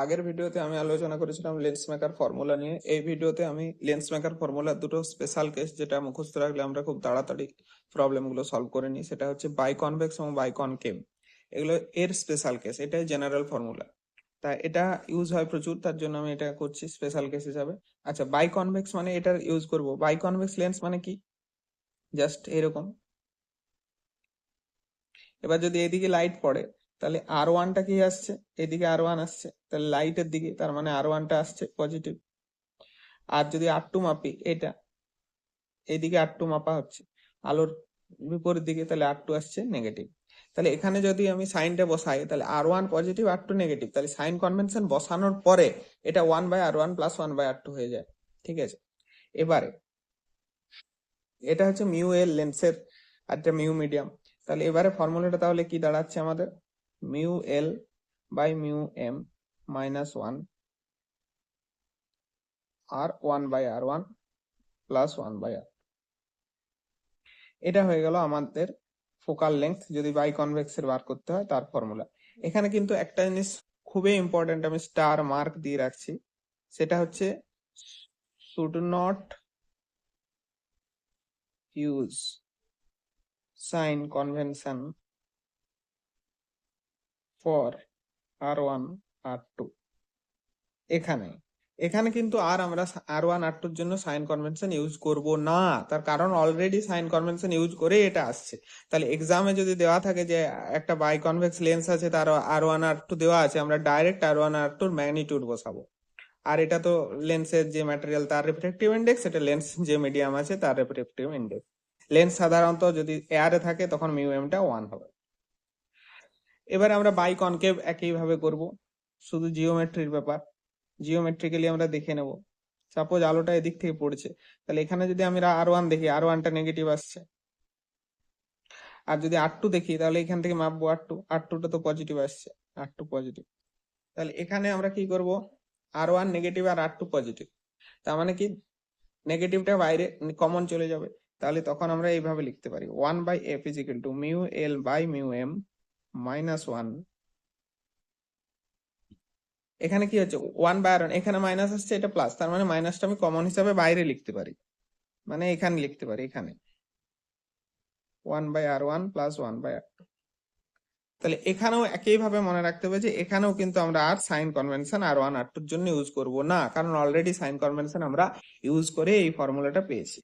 আগের ভিডিওতে আমি আলোচনা করেছিলাম লেন্স মেকার ফর্মুলা নিয়ে। এই ভিডিওতে আমি লেন্স মেকার ফর্মুলার দুটো স্পেশাল কেস যেটা মুখস্থ রাখলে আমরা খুব তাড়াতাড়ি প্রবলেম গুলো সলভ করে নিই, সেটা হচ্ছে বাইকনভেক্স এবং বাইকনকেভ। এগুলো এর স্পেশাল কেস, এটাই জেনারেল ফর্মুলা। তা এটা ইউজ হয় প্রচুর, তার জন্য আমি এটা করছি স্পেশাল কেস হিসাবে। আচ্ছা, বাইকনভেক্স মানে এটার ইউজ করব। বাইকনভেক্স লেন্স মানে কি? জাস্ট এরকম। এবার যদি এদিকে লাইট পড়ে, তাহলে R1টা কি আসছে? এদিকে R1 আসছে, তাহলে লাইটের দিকে, তার মানে R1টা আসছে পজিটিভ। আর যদি R2 মাপি, এটা এদিকে R2 মাপা হচ্ছে আলোর বিপরীত দিকে, তাহলে R2 আসছে নেগেটিভ। তাহলে এখানে যদি আমি সাইনটা বসাই, তাহলে R1 পজিটিভ, R2 নেগেটিভ, তাহলে সাইন কনভেনশন বসানোর পরে এটা 1/R1 প্লাস 1/R2 হয়ে যায়। ঠিক আছে, এবারে এটা হচ্ছে মিউ এল লেন্সের, আর এটা মিউ মিডিয়াম। তাহলে এবারে ফর্মুলাটা তাহলে কি দাঁড়াচ্ছে আমাদের? Mu L by mu M minus 1 আর 1/R1 প্লাস 1/R। এটা হয়ে গেল আমাদের ফোকাল লেংথ যদি বাই কনভেক্সের বার করতে হয় তার ফর্মুলা। এখানে কিন্তু একটা জিনিস খুবই ইম্পর্টেন্ট, আমি স্টার মার্ক দিয়ে রাখছি, সেটা হচ্ছে should not use sign convention for R1 R2। এখানে এখানে কিন্তু আর আমরা R1 R2 জন্য সাইন কনভেনশন ইউজ করব না, তার কারণ অলরেডি সাইন কনভেনশন ইউজ করে এটা আসছে। তাহলে এক্সামে যদি দেওয়া থাকে যে একটা বাই কনভেক্স লেন্স আছে, তার R1 R2 দেওয়া আছে, আমরা ডাইরেক্ট R1 R2 এর ম্যাগনিটিউড বসাবো। আর এটা তো লেন্সের যে ম্যাটেরিয়াল তার রিফ্রেক্টিভ ইন্ডেক্স, এটা লেন্স যে মিডিয়াম আছে তার রিফ্রেক্টিভ ইন্ডেক্স। লেন্স সাধারণত যদি এয়ারে থাকে তখন মিউ এমটা 1 হবে। এবার আমরা বাই কনকেভ একইভাবে করব, শুধু জিওমেট্রির ব্যাপার। জিওমেট্রিক্যালি আমরা দেখে নেব। সাপোজ আলোটা এদিক থেকে পড়ছে, তাহলে এখানে যদি আমি R1 দেখি, R1টা নেগেটিভ আসছে। আর যদি R2 দেখি, তাহলে এখান থেকে মাপবো R2টা তো পজিটিভ আসছে, R2 পজিটিভ। তাহলে এখানে আমরা কি করব? R1 নেগেটিভ আর R2 পজিটিভ, তার মানে কি নেগেটিভটা বাইরে কমন চলে যাবে। তাহলে তখন আমরা এইভাবে লিখতে পারি 1/f is equal to mu L by mu M minus 1। এখানে কি হচ্ছে 1/r1, এখানে মাইনাস আসছে, এটা প্লাস, তার মানে মাইনাসটা আমি কমন হিসাবে বাইরে লিখতে পারি, মানে এখানে লিখতে পারি, এখানে 1/R1 প্লাস 1/R2। তাহলে এখানেও একইভাবে মনে রাখতে হবে যে এখানেও কিন্তু আমরা আর সাইন কনভেনশন R1 R2 এর জন্য ইউজ করব না, কারণ অলরেডি সাইন কনভেনশন আমরা ইউজ করে এই ফর্মুলাটা পেয়েছি।